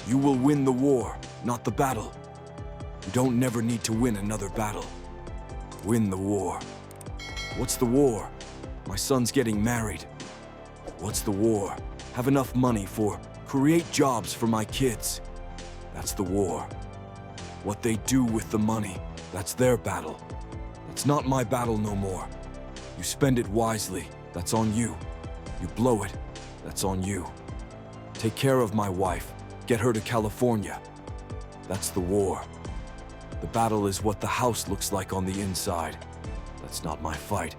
You will win the war, not the battle. You don't never need to win another battle. Win the war. What's the war? My son's getting married. What's the war? Have enough money for create jobs for my kids. That's the war. What they do with the money, that's their battle. That's not my battle no more. You spend it wisely, that's on you. You blow it, that's on you. Take care of my wife, get her to California. That's the war. The battle is what the house looks like on the inside. That's not my fight.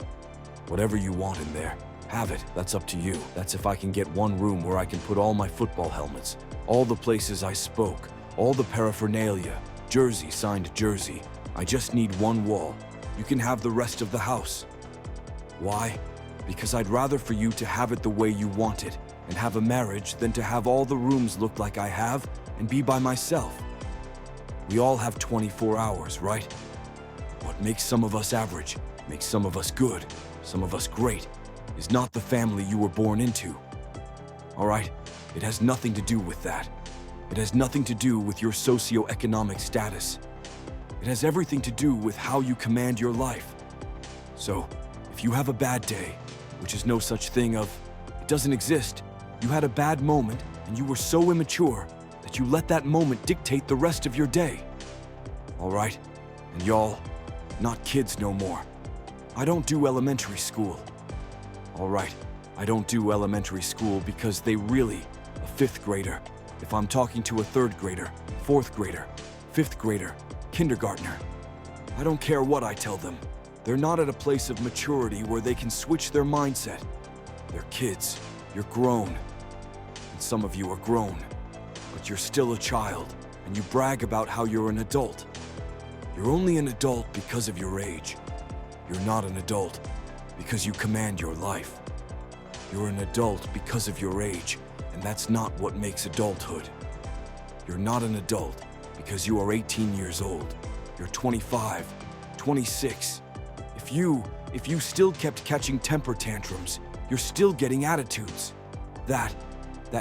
Whatever you want in there, have it, that's up to you. That's if I can get one room where I can put all my football helmets, all the places I spoke, all the paraphernalia, jersey, signed jersey. I just need one wall. You can have the rest of the house. Why? Because I'd rather for you to have it the way you want it and have a marriage than to have all the rooms look like I have and be by myself. We all have 24 hours, right? What makes some of us average, makes some of us good, some of us great, is not the family you were born into. All right? It has nothing to do with that. It has nothing to do with your socioeconomic status. It has everything to do with how you command your life. So, if you have a bad day, which is no such thing of, it doesn't exist, you had a bad moment and you were so immature that you let that moment dictate the rest of your day. All right? And y'all, not kids no more. I don't do elementary school. All right, I don't do elementary school because they really, a fifth grader, if I'm talking to a third grader, fourth grader, fifth grader, kindergartner, I don't care what I tell them. They're not at a place of maturity where they can switch their mindset. They're kids, you're grown. And some of you are grown, but you're still a child, and you brag about how you're an adult. You're only an adult because of your age. You're not an adult because you command your life. You're an adult because of your age, and that's not what makes adulthood. You're not an adult because you are 18 years old. You're 25, 26. If you still kept catching temper tantrums, you're still getting attitudes. That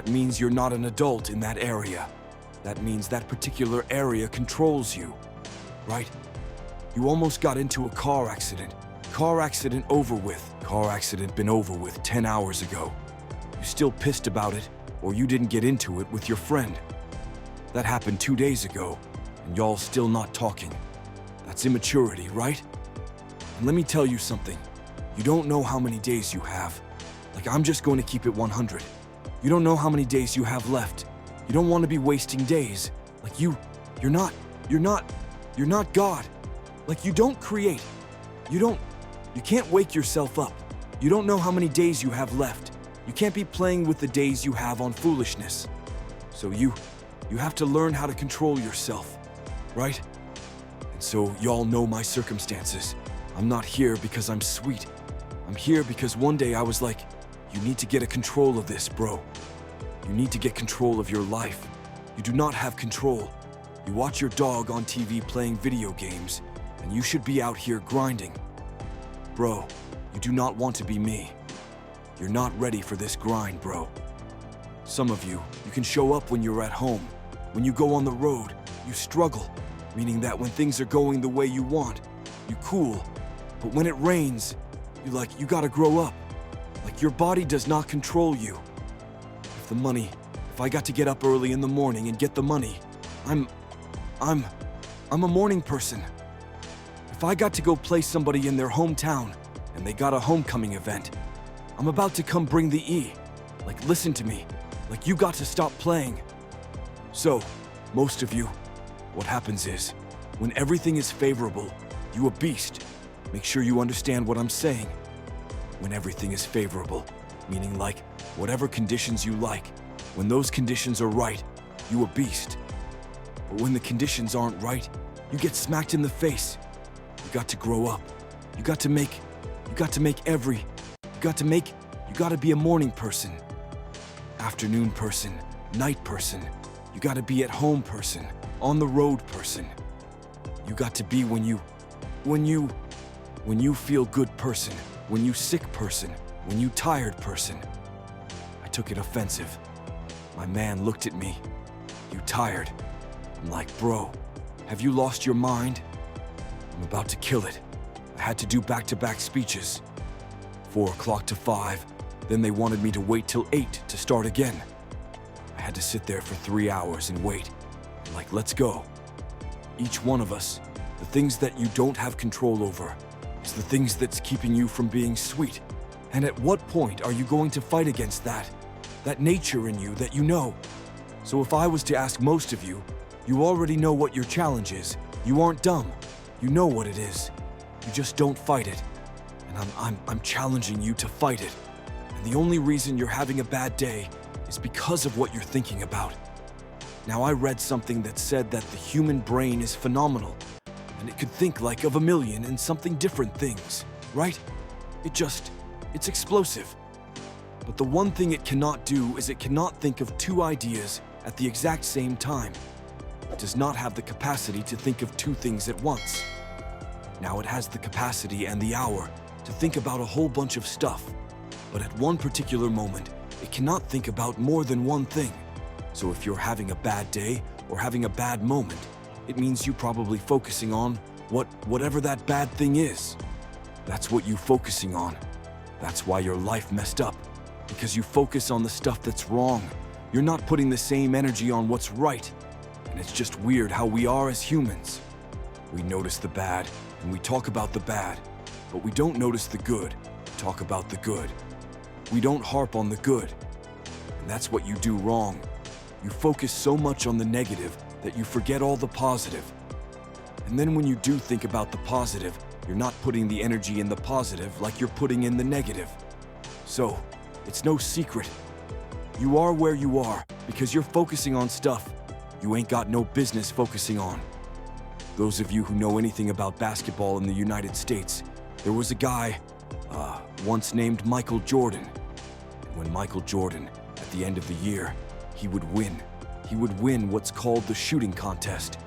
means you're not an adult in that area. That means that particular area controls you, right? You almost got into a car accident. Car accident over with. Car accident been over with 10 hours ago. You still pissed about it, or you didn't get into it with your friend. That happened 2 days ago, and y'all still not talking. That's immaturity, right? And let me tell you something. You don't know how many days you have. Like, I'm just going to keep it 100. You don't know how many days you have left. You don't want to be wasting days. Like, you're not God. Like, you don't create. You can't wake yourself up. You don't know how many days you have left. You can't be playing with the days you have on foolishness. So you have to learn how to control yourself, right? And so y'all know my circumstances. I'm not here because I'm sweet. I'm here because one day I was like, you need to get a control of this, bro. You need to get control of your life. You do not have control. You watch your dog on TV playing video games, and you should be out here grinding. Bro, you do not want to be me. You're not ready for this grind, bro. Some of you can show up when you're at home. When you go on the road, you struggle, meaning that when things are going the way you want, you cool. But when it rains, you gotta grow up. Like, your body does not control you. If I got to get up early in the morning and get the money, I'm a morning person. If I got to go play somebody in their hometown and they got a homecoming event, I'm about to come bring the E. Like, listen to me. Like, you got to stop playing. So, most of you, what happens is, when everything is favorable, you a beast. Make sure you understand what I'm saying. When everything is favorable, meaning like, whatever conditions you like, when those conditions are right, you a beast. But when the conditions aren't right, you get smacked in the face. You got to grow up. You got to be a morning person, afternoon person, night person. You got to be at home person, on the road person. You got to be when you feel good person, when you sick person, when you tired person. I took it offensive. My man looked at me. You tired. I'm like, bro, have you lost your mind? I'm about to kill it. I had to do back-to-back speeches. 4 o'clock to 5, then they wanted me to wait till 8 to start again. I had to sit there for 3 hours and wait. I'm like, let's go. Each one of us, the things that you don't have control over, is the things that's keeping you from being sweet. And at what point are you going to fight against that? That nature in you that you know? So if I was to ask most of you, you already know what your challenge is. You aren't dumb. You know what it is. You just don't fight it. And I'm challenging you to fight it. And the only reason you're having a bad day is because of what you're thinking about. Now, I read something that said that the human brain is phenomenal, and it could think like of a million and something different things, right? It's explosive. But the one thing it cannot do is it cannot think of 2 ideas at the exact same time. It does not have the capacity to think of 2 things at once. Now it has the capacity and the hour to think about a whole bunch of stuff, but at one particular moment, it cannot think about more than one thing. So if you're having a bad day or having a bad moment, it means you probably focusing on whatever that bad thing is. That's what you focusing on. That's why your life messed up, because you focus on the stuff that's wrong. You're not putting the same energy on what's right. And it's just weird how we are as humans. We notice the bad and we talk about the bad, but we don't notice the good, talk about the good. We don't harp on the good. And that's what you do wrong. You focus so much on the negative that you forget all the positive. And then when you do think about the positive, you're not putting the energy in the positive like you're putting in the negative. So, it's no secret. You are where you are because you're focusing on stuff you ain't got no business focusing on. Those of you who know anything about basketball in the United States, there was a guy once named Michael Jordan. And when Michael Jordan, at the end of the year, he would win. He would win what's called the shooting contest.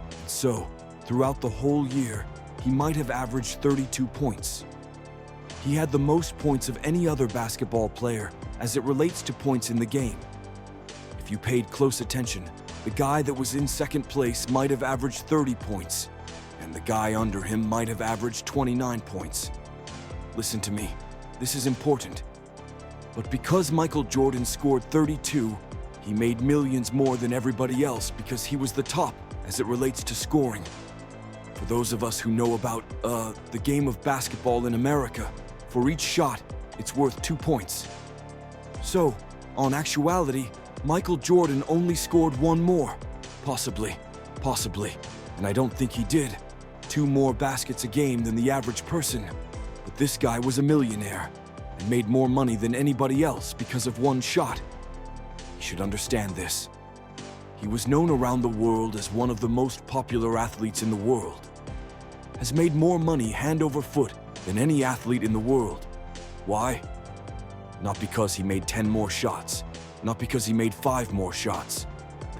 And so, throughout the whole year, he might have averaged 32 points. He had the most points of any other basketball player as it relates to points in the game. If you paid close attention, the guy that was in second place might have averaged 30 points, and the guy under him might have averaged 29 points. Listen to me, this is important. But because Michael Jordan scored 32, he made millions more than everybody else because he was the top as it relates to scoring. For those of us who know about the game of basketball in America, for each shot, it's worth 2 points. So, on actuality, Michael Jordan only scored 1 more. Possibly. And I don't think he did. 2 more baskets a game than the average person. But this guy was a millionaire and made more money than anybody else because of 1 shot. You should understand this. He was known around the world as one of the most popular athletes in the world. Has made more money hand over foot than any athlete in the world. Why? Not because he made 10 more shots. Not because he made 5 more shots.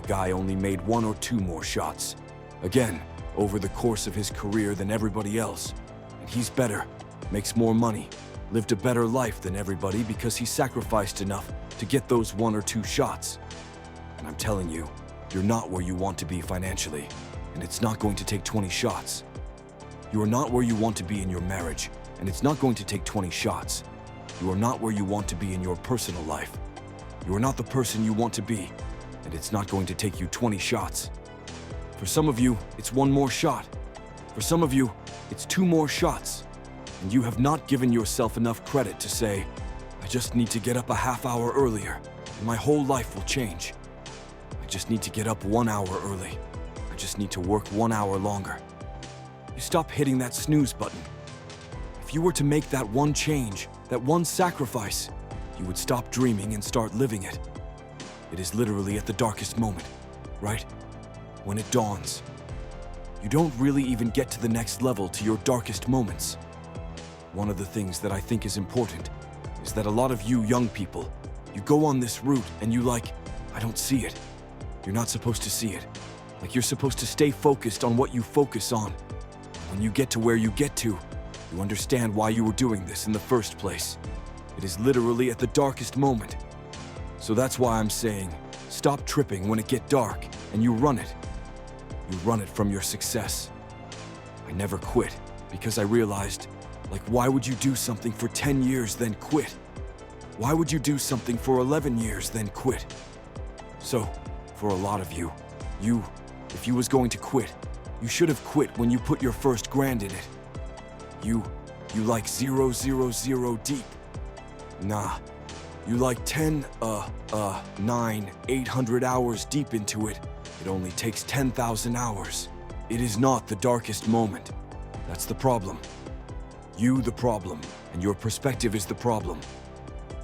The guy only made 1 or 2 more shots. Again, over the course of his career than everybody else. And he's better, makes more money, lived a better life than everybody because he sacrificed enough to get those 1 or 2 shots. And I'm telling you, you're not where you want to be financially, and it's not going to take 20 shots. You are not where you want to be in your marriage, and it's not going to take 20 shots. You are not where you want to be in your personal life. You are not the person you want to be, and it's not going to take you 20 shots. For some of you, it's 1 more shot. For some of you, it's 2 more shots. And you have not given yourself enough credit to say, I just need to get up a half hour earlier, and my whole life will change. I just need to get up 1 hour early. I just need to work 1 hour longer. You stop hitting that snooze button. If you were to make that one change, that one sacrifice, you would stop dreaming and start living it. It is literally at the darkest moment, right? When it dawns. You don't really even get to the next level to your darkest moments. One of the things that I think is important is that a lot of you young people, you go on this route and you I don't see it. You're not supposed to see it. Like you're supposed to stay focused on what you focus on. When you get to where you get to, you understand why you were doing this in the first place. It is literally at the darkest moment. So that's why I'm saying, stop tripping when it gets dark. and you run it. You run it from your success. I never quit because I realized, like, why would you do something for 10 years then quit? Why would you do something for 11 years then quit? So, for a lot of you, if you was going to quit, you should have quit when you put your first grand in it. You like 000 deep. Nah, you like 800 hours deep into it. It only takes 10,000 hours. It is not the darkest moment. That's the problem. You the problem, and your perspective is the problem.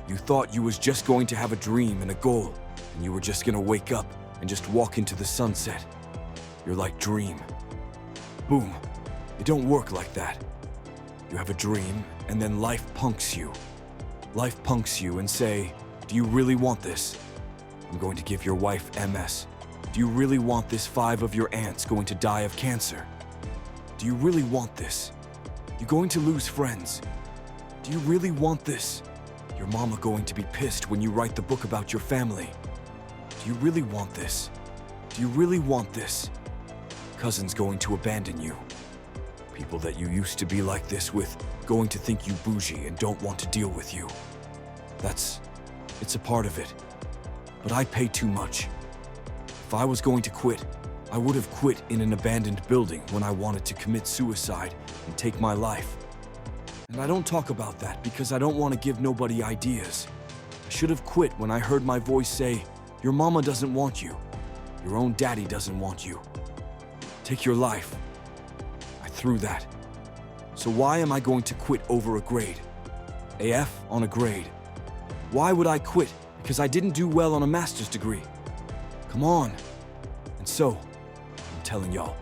You thought you was just going to have a dream and a goal, and you were just gonna wake up and just walk into the sunset. You're like dream. Boom. It don't work like that. You have a dream, and then life punks you. Life punks you and say, do you really want this? I'm going to give your wife MS. Do you really want this? 5 of your aunts going to die of cancer? Do you really want this? You're going to lose friends. Do you really want this? Your mama going to be pissed when you write the book about your family. Do you really want this? Do you really want this? Cousins going to abandon you. People that you used to be like this with going to think you bougie and don't want to deal with you. It's a part of it. But I pay too much. If I was going to quit, I would have quit in an abandoned building when I wanted to commit suicide and take my life. And I don't talk about that because I don't want to give nobody ideas. I should have quit when I heard my voice say, your mama doesn't want you. Your own daddy doesn't want you. Take your life. I threw that. So why am I going to quit over a grade? AF on a grade. Why would I quit? Because I didn't do well on a master's degree. Come on. And so, I'm telling y'all,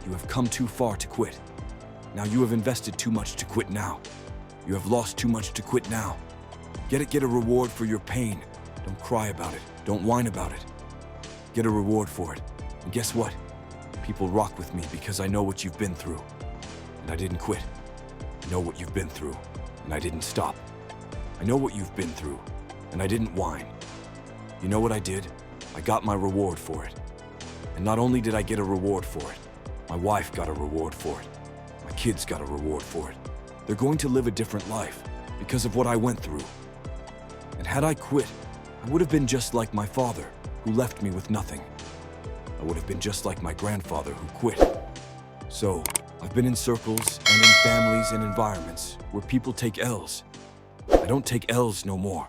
you have come too far to quit. Now you have invested too much to quit now. You have lost too much to quit now. Get a reward for your pain. Don't cry about it. Don't whine about it. Get a reward for it. And guess what? People rock with me because I know what you've been through. And I didn't quit. I know what you've been through, and I didn't stop. I know what you've been through, and I didn't whine. You know what I did? I got my reward for it. And not only did I get a reward for it, my wife got a reward for it. My kids got a reward for it. They're going to live a different life because of what I went through. And had I quit, I would have been just like my father, who left me with nothing. I would have been just like my grandfather who quit. So, I've been in circles and in families and environments where people take L's. I don't take L's no more.